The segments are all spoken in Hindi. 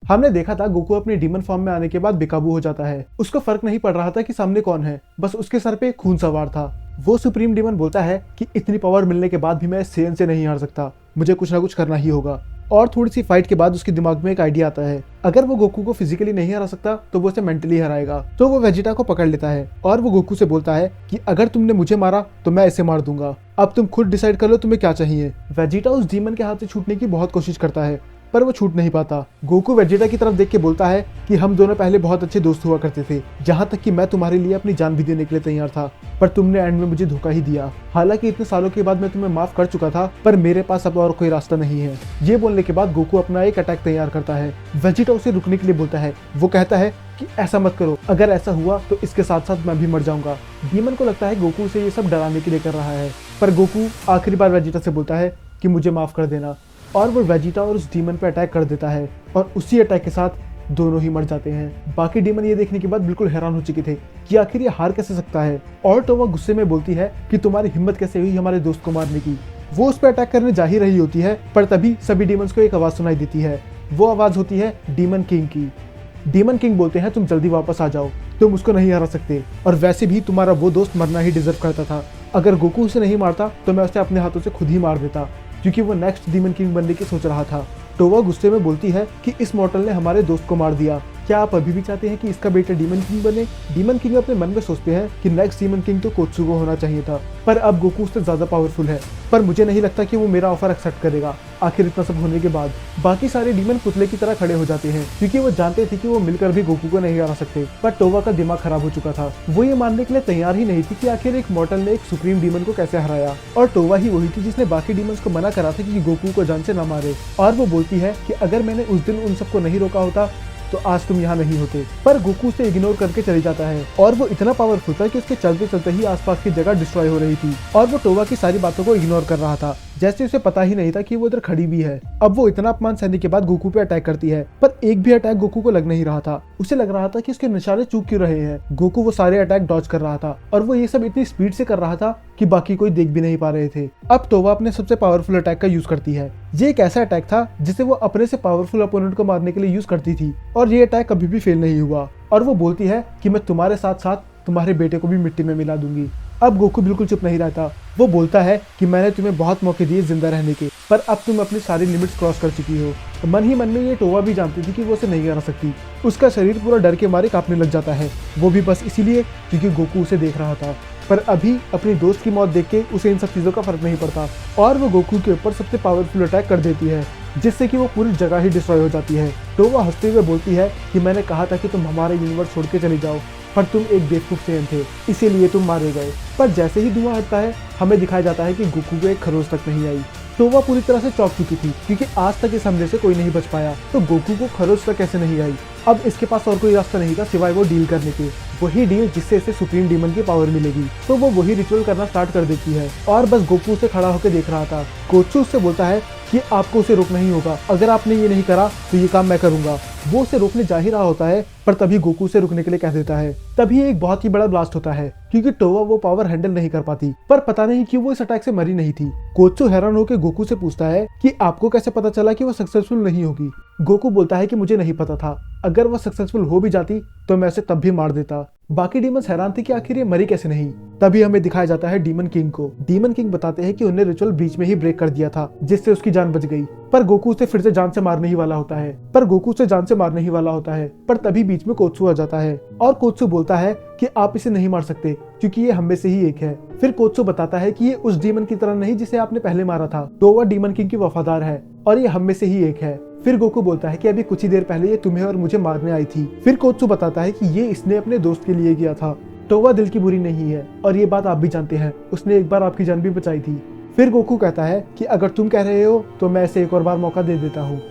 हमने देखा था गोकू अपने डीमन फॉर्म में आने के बाद बेकाबू हो जाता है। उसको फर्क नहीं पड़ रहा था कि सामने कौन है, बस उसके सर पे खून सवार था। वो सुप्रीम डीमन बोलता है कि इतनी पावर मिलने के बाद भी मैं सेन से नहीं हार सकता, मुझे कुछ ना कुछ करना ही होगा। और थोड़ी सी फाइट के बाद उसके दिमाग में एक आइडिया आता है, अगर वो गोकू को फिजिकली नहीं हरा सकता तो वो उसे मेंटली हराएगा। तो वो वेजिटा को पकड़ लेता है और वो गोकू से बोलता है कि अगर तुमने मुझे मारा तो मैं इसे मार दूंगा, अब तुम खुद डिसाइड कर लो तुम्हें क्या चाहिए। वेजिटा उस डीमन के हाथ से छूटने की बहुत कोशिश करता है पर वो छूट नहीं पाता। गोकू वेजिटा की तरफ देख के बोलता है कि हम दोनों पहले बहुत अच्छे दोस्त हुआ करते थे, जहाँ तक कि मैं तुम्हारे लिए अपनी जान भी देने के लिए तैयार था, पर तुमने एंड में मुझे धोखा ही दिया। हालांकि इतने सालों के बाद मैं तुम्हें माफ कर चुका था, पर मेरे पास अब और कोई रास्ता नहीं है। ये बोलने के बाद गोकू अपना एक अटैक तैयार करता है। वेजिटा उसे रुकने के लिए बोलता है। वो कहता है कि ऐसा मत करो, अगर ऐसा हुआ तो इसके साथ साथ मैं भी मर जाऊंगा। डीमन को लगता है गोकू से ये सब डराने के लिए कर रहा है, पर गोकू आखिरी बार वेजिटा से बोलता है कि मुझे माफ कर देना, और वो वेजिटा और उस डीमन पे अटैक कर देता है और उसी अटैक के साथ दोनों ही मर जाते हैं। बाकी डीमन ये देखने के बाद बिल्कुल हैरान हो चुके थे कि आखिर ये हार कैसे सकता है। और टोवा गुस्से में बोलती है कि तुम्हारी हिम्मत कैसे हुई हमारे दोस्त को मारने की। वो उस पर अटैक करने जा ही रही होती है, पर तभी सभी डीमंस को एक आवाज सुनाई देती है। वो आवाज होती है डीमन किंग की। डीमन किंग बोलते हैं तुम जल्दी वापस आ जाओ, तुम उसको नहीं हरा सकते, और वैसे भी तुम्हारा वो दोस्त मरना ही डिजर्व करता था। अगर गोकू उसे नहीं मारता तो मैं उसे अपने हाथों से खुद ही मार देता, क्योंकि वो नेक्स्ट डीमन किंग बनने की सोच रहा था। टोवा गुस्से में बोलती है कि इस मॉर्टल ने हमारे दोस्त को मार दिया, क्या आप अभी भी चाहते हैं कि इसका बेटा डीमन किंग बने? डीमन किंग अपने मन में सोचते हैं कि नेक्स्ट डीमन किंग तो कोत्सुगो होना चाहिए था, पर अब गोकू उससे ज्यादा पावरफुल है, पर मुझे नहीं लगता कि वो मेरा ऑफर एक्सेप्ट करेगा। आखिर इतना सब होने के बाद बाकी सारे डीमन पुतले की तरह खड़े हो जाते हैं, क्योंकि वो जानते थे कि वो मिलकर भी गोकू को नहीं हरा सकते। पर टोवा का दिमाग खराब हो चुका था, वो ये मानने के लिए तैयार ही नहीं थी कि आखिर एक मॉर्टल ने एक सुप्रीम डीमन को कैसे हराया। और टोवा ही वही थी जिसने बाकी डीमंस को मना करा था कि गोकू को जान से न मारे। और वो बोलती है कि अगर मैंने उस दिन उन सबको नहीं रोका होता तो आज तुम यहाँ नहीं होते। पर गोकू से इग्नोर करके चली जाता है, और वो इतना पावरफुल था कि उसके चलते चलते ही आसपास की जगह डिस्ट्रॉय हो रही थी, और वो टोवा की सारी बातों को इग्नोर कर रहा था, जैसे उसे पता ही नहीं था कि वो इधर खड़ी भी है। अब वो इतना अपमान सहने के बाद गोकू पे अटैक करती है, पर एक भी अटैक गोकू को लग नहीं रहा था। उसे लग रहा था कि उसके निशाने चूक क्यों रहे हैं। गोकू वो सारे अटैक डॉज कर रहा था, और वो ये सब इतनी स्पीड से कर रहा था कि बाकी कोई देख भी नहीं पा रहे थे। अब टोवा अपने सबसे पावरफुल अटैक का यूज करती है। ये एक ऐसा अटैक था जिसे वो अपने से पावरफुल अपोनेंट को मारने के लिए यूज करती थी, और ये अटैक कभी भी फेल नहीं हुआ। और वो बोलती है कि मैं तुम्हारे साथ साथ तुम्हारे बेटे को भी मिट्टी में मिला दूंगी। अब गोकू बिल्कुल चुप नहीं रहता। वो बोलता है कि मैंने तुम्हें बहुत मौके दिए जिंदा रहने के, पर अब तुम अपनी सारी लिमिट्स क्रॉस कर चुकी हो। मन ही मन में ये टोवा भी जानती थी कि वो उसे नहीं हरा सकती। उसका शरीर पूरा डर के मारे कांपने लग जाता है, वो भी बस इसीलिए क्योंकि गोकू उसे देख रहा था। पर अभी अपनी दोस्त की मौत देख के उसे इन सब चीजों का फर्क नहीं पड़ता, और वो गोकू के ऊपर सबसे पावरफुल अटैक कर देती है, जिससे कि वो पूरी जगह ही डिस्ट्रॉय हो जाती है। तो वो हंसते हुए बोलती है कि मैंने कहा था कि तुम हमारे यूनिवर्स छोड़ के चले जाओ, पर तुम एक बेवकूफ सेन थे, इसीलिए तुम मारे गए। पर जैसे ही धुआं हटता है हमें दिखाया जाता है कि गोकू को एक खरोच तक नहीं आई। तो वह पूरी तरह से चौंक चुकी थी, क्योंकि आज तक इस हमले से कोई नहीं बच पाया, तो गोकू को खरोच तक कैसे नहीं आई। अब इसके पास और कोई रास्ता नहीं था सिवाय वो डील करने के, वही डील जिससे इसे सुप्रीम डीमन की पावर मिलेगी। तो वो वही रिचुअल करना स्टार्ट कर देती है, और बस गोकू से खड़ा होकर देख रहा था। कोत्सु उससे बोलता है कि आपको उसे रोकना ही होगा, अगर आपने ये नहीं करा तो ये काम मैं करूंगा। वो उसे रोकने जा ही रहा होता है, पर तभी गोकू से रुकने के लिए कह देता है। तभी एक बहुत ही बड़ा ब्लास्ट होता है, क्योंकि टोवा वो पावर हैंडल नहीं कर पाती, पर पता नहीं क्यों वो इस अटैक से मरी नहीं थी। कोत्सु हैरान होकर गोकू से पूछता है कि आपको कैसे पता चला कि वो सक्सेसफुल नहीं होगी। गोकू बोलता है कि मुझे नहीं पता था, अगर वो सक्सेसफुल हो भी जाती तो मैं उसे तब भी मार देता। बाकी डीमंस हैरान थे कि आखिर ये मरी कैसे नहीं। तभी हमें दिखाया जाता है डीमन किंग को। डीमन किंग बताते हैं कि उन्हें रिचुअल बीच में ही ब्रेक कर दिया था, जिससे उसकी जान बच गई। पर गोकू उसे फिर से जान से मारने ही वाला होता है, पर तभी बीच में कोत्सु आ जाता है, और कोत्सु बोलता है कि आप इसे नहीं मार सकते क्योंकि ये हम में से ही एक है। फिर कोत्सु बताता है कि ये उस डीमन की तरह नहीं जिसे आपने पहले मारा था, तो वह डीमन किंग की वफादार है, और ये हम में से ही एक है। फिर गोकू बोलता है कि अभी कुछ ही देर पहले ये तुम्हें और मुझे मारने आई थी। फिर कोत्सु बताता है कि ये इसने अपने दोस्त के लिए किया था। टोवा दिल की बुरी नहीं है, और ये बात आप भी जानते हैं, उसने एक बार आपकी जान भी बचाई थी। फिर गोकू कहता है कि अगर तुम कह रहे हो तो मैं इसे एक और बार मौका दे देता हूँ।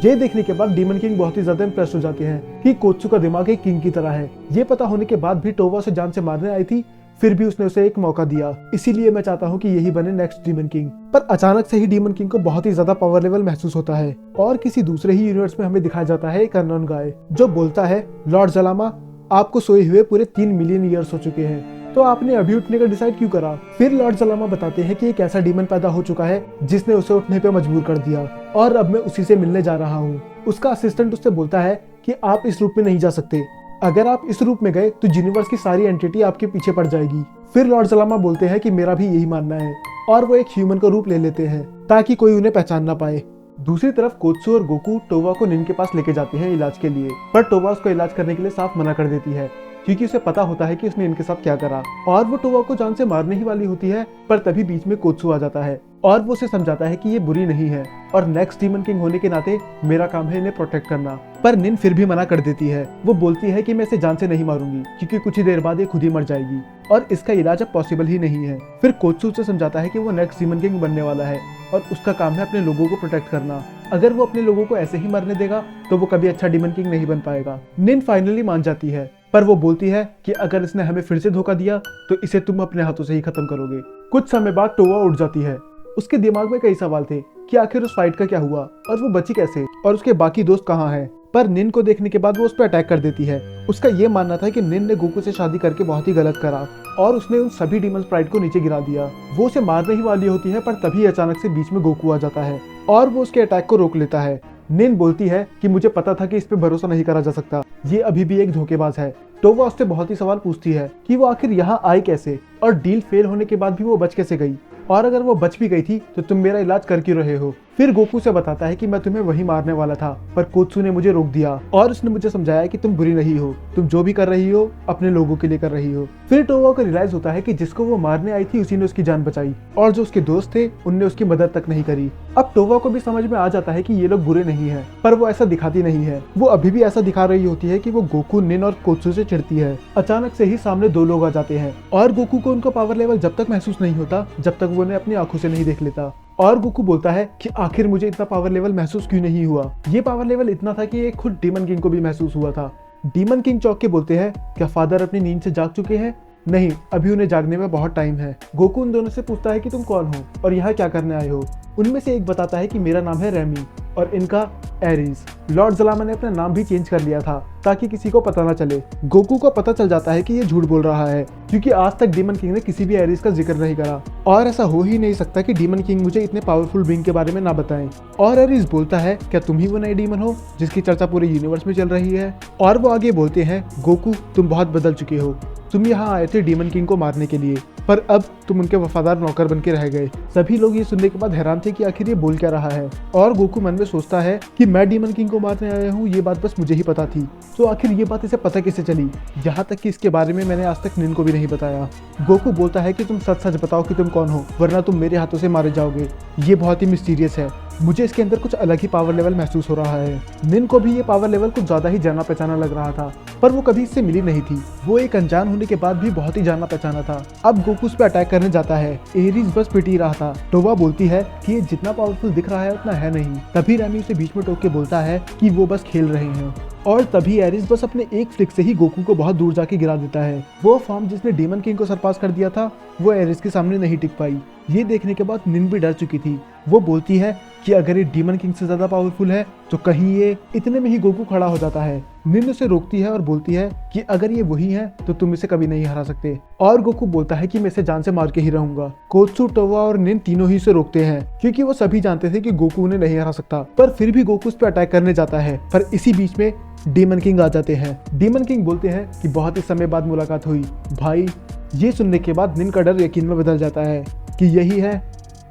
ये देखने के बाद डीमन किंग बहुत ही ज्यादा इंप्रेस हो जाते हैं कि कोत्सु का दिमाग एक किंग की तरह है। ये पता होने के बाद भी टोवा उसे जान से मारने आई थी, फिर भी उसने उसे एक मौका दिया। इसीलिए मैं चाहता हूँ कि यही बने नेक्स्ट डीमन किंग। पर अचानक से ही डीमन किंग को बहुत ही ज्यादा पावर लेवल महसूस होता है, और किसी दूसरे ही यूनिवर्स में हमें दिखाया जाता है एक अननोन गाय, जो बोलता है लॉर्ड जलामा, आपको सोए हुए पूरे 3 मिलियन ईयर्स हो चुके हैं, तो आपने अभी उठने का डिसाइड क्यों करा? फिर लॉर्ड जलामा बताते हैं कि एक ऐसा डीमन पैदा हो चुका है जिसने उसे उठने पे मजबूर कर दिया और अब मैं उसी से मिलने जा रहा हूँ। उसका असिस्टेंट उससे बोलता है कि आप इस रूप में नहीं जा सकते, अगर आप इस रूप में गए तो यूनिवर्स की सारी एंटिटी आपके पीछे पड़ जाएगी। फिर लॉर्ड जलामा बोलते हैं कि मेरा भी यही मानना है और वो एक ह्यूमन का रूप ले लेते हैं ताकि कोई उन्हें पहचान ना पाए। दूसरी तरफ कोत्सू और गोकू टोवा को निन के पास लेके जाते हैं इलाज के लिए, पर टोवा उसको इलाज करने के लिए साफ मना कर देती है क्योंकि उसे पता होता है कि उसने इनके साथ क्या करा और वो टोवा को जान से मारने ही वाली होती है। पर तभी बीच में कोत्सू आ जाता है और वो उसे समझाता है कि ये बुरी नहीं है और नेक्स्ट डीमन किंग होने के नाते मेरा काम है इन्हें प्रोटेक्ट करना। पर निन फिर भी मना कर देती है। वो बोलती है कि मैं इसे जान से नहीं मारूंगी क्योंकि कुछ ही देर बाद ये खुद ही मर जाएगी और इसका इलाज अब पॉसिबल ही नहीं है। फिर कोत्सू उसे समझाता है कि वो नेक्स्ट डीमन किंग बनने वाला है और उसका काम है अपने लोगों को प्रोटेक्ट करना। अगर वो अपने लोगों को ऐसे ही मरने देगा तो वो कभी अच्छा डीमन किंग नहीं बन पाएगा। निन फाइनली मान जाती है, पर वो बोलती है कि अगर इसने हमें फिर से धोखा दिया तो इसे तुम अपने हाथों से ही खत्म करोगे। कुछ समय बाद टोवा उठ जाती है। उसके दिमाग में कई सवाल थे कि आखिर उस फाइट का क्या हुआ और वो बची कैसे और उसके बाकी दोस्त कहाँ हैं। पर निन को देखने के बाद वो उस पर अटैक कर देती है। उसका ये मानना था कि निन ने गोकू से शादी करके बहुत ही गलत करा और उसने उन सभी डीमन स्प्राइट को नीचे गिरा दिया। वो उसे मारने ही वाली होती है, पर तभी अचानक से बीच में गोकू आ जाता है और वो उसके अटैक को रोक लेता है। निन बोलती है कि मुझे पता था कि इस पे भरोसा नहीं करा जा सकता, ये अभी भी एक धोखेबाज है। टोवा उससे बहुत ही सवाल पूछती है कि वो आखिर यहाँ आई कैसे और डील फेल होने के बाद भी वो बच कैसे गई, और अगर वो बच भी गई थी तो तुम मेरा इलाज कर क्यों रहे हो। फिर गोकू से बताता है कि मैं तुम्हें वही मारने वाला था, पर कोत्सू ने मुझे रोक दिया और उसने मुझे समझाया कि तुम बुरी नहीं हो, तुम जो भी कर रही हो अपने लोगों के लिए कर रही हो। फिर टोवा को रियलाइज होता है कि जिसको वो मारने आई थी उसी ने उसकी जान बचाई और जो उसके दोस्त थे उनने उसकी मदद तक नहीं करी। अब टोवा को भी समझ में आ जाता है कि ये लोग बुरे नहीं है, पर वो ऐसा दिखाती नहीं है। वो अभी भी ऐसा दिखा रही होती है कि वो गोकू, निन और कोत्सू से चिढ़ती है। अचानक से ही सामने दो लोग आ जाते हैं और गोकू को उनका पावर लेवल जब तक महसूस नहीं होता जब तक वो उन्हें अपनी आंखों से नहीं देख लेता। और गोकू बोलता है कि आखिर मुझे इतना पावर लेवल महसूस क्यों नहीं हुआ। ये पावर लेवल इतना था कि ये खुद डीमन किंग को भी महसूस हुआ था। डीमन किंग चौंक के बोलते हैं, क्या फादर अपनी नींद से जाग चुके हैं? नहीं, अभी उन्हें जागने में बहुत टाइम है। गोकू उन दोनों से पूछता है कि तुम कौन हो और यहाँ क्या करने आए हो। उनमें से एक बताता है कि मेरा नाम है रेमी और इनका एरीज। लॉर्ड जलामा ने अपना नाम भी चेंज कर लिया था ताकि किसी को पता ना चले। गोकू को पता चल जाता है कि ये झूठ बोल रहा है क्योंकि आज तक डीमन किंग ने किसी भी एरीज का जिक्र नहीं करा और ऐसा हो ही नहीं सकता कि डीमन किंग मुझे इतने पावरफुल बीइंग के बारे में ना बताएं। और एरीज बोलता है, क्या तुम ही वो नए डीमन हो जिसकी चर्चा पूरे यूनिवर्स में चल रही है? और वो आगे बोलते हैं, गोकू तुम बहुत बदल चुके हो, तुम यहाँ आए थे डीमन किंग को मारने के लिए, पर अब तुम उनके वफादार नौकर बन के रह गए। सभी लोग ये सुनने के बाद हैरान थे कि आखिर ये बोल क्या रहा है और गोकू मन में सोचता है कि मैं डीमन किंग को मारने आया हूँ, ये बात बस मुझे ही पता थी। तो आखिर ये बात इसे पता कैसे चली, यहाँ तक कि इसके बारे में मैंने आज तक निन को भी नहीं बताया। गोकू बोलता है कि तुम सच सच बताओ कि तुम कौन हो, वरना तुम मेरे हाथों से मारे जाओगे। ये बहुत ही मिस्टीरियस है, मुझे इसके अंदर कुछ अलग ही पावर लेवल महसूस हो रहा है। निन को भी ये पावर लेवल कुछ ज्यादा ही जाना पहचाना लग रहा था, पर वो कभी इससे मिली नहीं थी। वो एक अनजान होने के बाद भी बहुत ही जाना पहचाना था। अब गोकू उस पे अटैक करने जाता है। एरीज बस पिट ही रहा था। टोवा बोलती है कि ये जितना पावरफुल दिख रहा है उतना है नहीं। तभी रेमी उसे बीच में टोक के बोलता है कि वो बस खेल रहे हैं और तभी एरीज बस अपने एक फ्लिक से ही गोकू को बहुत दूर जाके गिरा देता है। वो फॉर्म जिसने डीमन किंग को सरपास कर दिया था वो एरीज के सामने नहीं टिक पाई। ये देखने के बाद निन भी डर चुकी थी। वो बोलती है कि अगर ये डीमन किंग से ज्यादा पावरफुल है तो कहीं ये। इतने में ही गोकू खड़ा हो जाता है। निन उसे रोकती है और बोलती है कि अगर ये वही है तो तुम इसे कभी नहीं हरा सकते। और गोकू बोलता है कि मैं इसे जान से मार के ही रहूंगा। कोत्सू, टोवा और निन तीनों ही इसे रोकते हैं क्योंकि वो सभी जानते थे कि गोकू उन्हें नहीं हरा सकता, पर फिर भी गोकू उस पर अटैक करने जाता है। पर इसी बीच में डीमन किंग आ जाते हैं। डीमन किंग बोलते हैं कि बहुत ही समय बाद मुलाकात हुई भाई। ये सुनने के बाद निन का डर यकीन में बदल जाता है कि यही है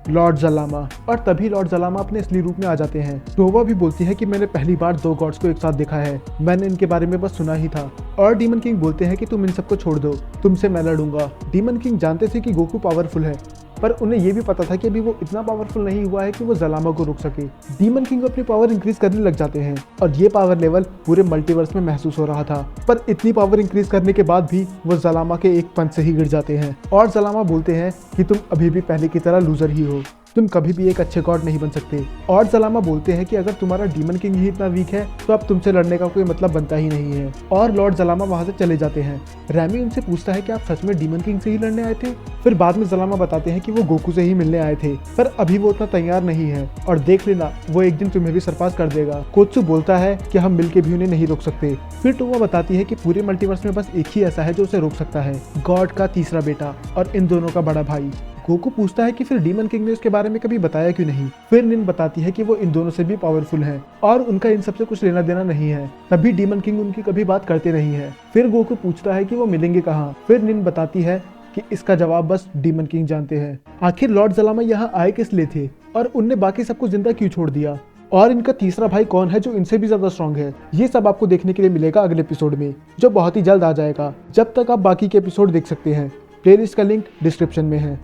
लॉर्ड जलामा। और तभी लॉर्ड जलामा अपने असली रूप में आ जाते हैं। टोवा भी बोलती है कि मैंने पहली बार दो गॉड्स को एक साथ देखा है, मैंने इनके बारे में बस सुना ही था। और डीमन किंग बोलते हैं कि तुम इन सबको छोड़ दो, तुमसे मैं लड़ूंगा। डीमन किंग जानते थे कि गोकू पावरफुल है, पर उन्हें यह भी पता था कि अभी वो इतना पावरफुल नहीं हुआ है कि वो जलामा को रोक सके। डीमन किंग अपनी पावर इंक्रीज करने लग जाते हैं और ये पावर लेवल पूरे मल्टीवर्स में महसूस हो रहा था। पर इतनी पावर इंक्रीज करने के बाद भी वो जलामा के एक पंच से ही गिर जाते हैं और जलामा बोलते हैं कि तुम अभी भी पहले की तरह लूजर ही हो। तुम कभी भी एक अच्छे गॉड नहीं बन सकते। और जलामा बोलते हैं कि अगर तुम्हारा डीमन किंग ही इतना वीक है तो अब तुमसे लड़ने का कोई मतलब बनता ही नहीं है। और लॉर्ड जलामा वहां से चले जाते हैं। रैमी उनसे पूछता है कि आप सच में डीमन किंग से ही लड़ने आए थे। फिर बाद में जलामा बताते हैं कि वो गोकू से ही मिलने आए थे, पर अभी वो उतना तैयार नहीं है और देख लेना वो एक दिन तुम्हें भी सरपास कर देगा। कोत्सु बोलता है कि हम मिलके भी उन्हें नहीं रोक सकते। फिर टोमा बताती है कि पूरे मल्टीवर्स में बस एक ही ऐसा है जो उसे रोक सकता है, गॉड का तीसरा बेटा और इन दोनों का बड़ा भाई। गोकू पूछता है कि फिर डीमन किंग ने उसके बारे में कभी बताया क्यों नहीं। फिर निन बताती है कि वो इन दोनों से भी पावरफुल है और उनका इन सबसे कुछ लेना देना नहीं है, तभी डीमन किंग उनकी कभी बात करते नहीं है। फिर गोकू पूछता है कि वो मिलेंगे कहाँ। फिर निन बताती है कि इसका जवाब बस डीमन किंग जानते हैं। आखिर लॉर्ड जलामा यहाँ आए किस लिए थे और उनने बाकी सबको जिंदा क्यों छोड़ दिया, और इनका तीसरा भाई कौन है जो इनसे भी ज्यादा स्ट्रांग है। ये सब आपको देखने के लिए मिलेगा अगले एपिसोड में, जो बहुत ही जल्द आ जाएगा। जब तक आप बाकी के एपिसोड देख सकते हैं। प्लेलिस्ट का लिंक डिस्क्रिप्शन में है।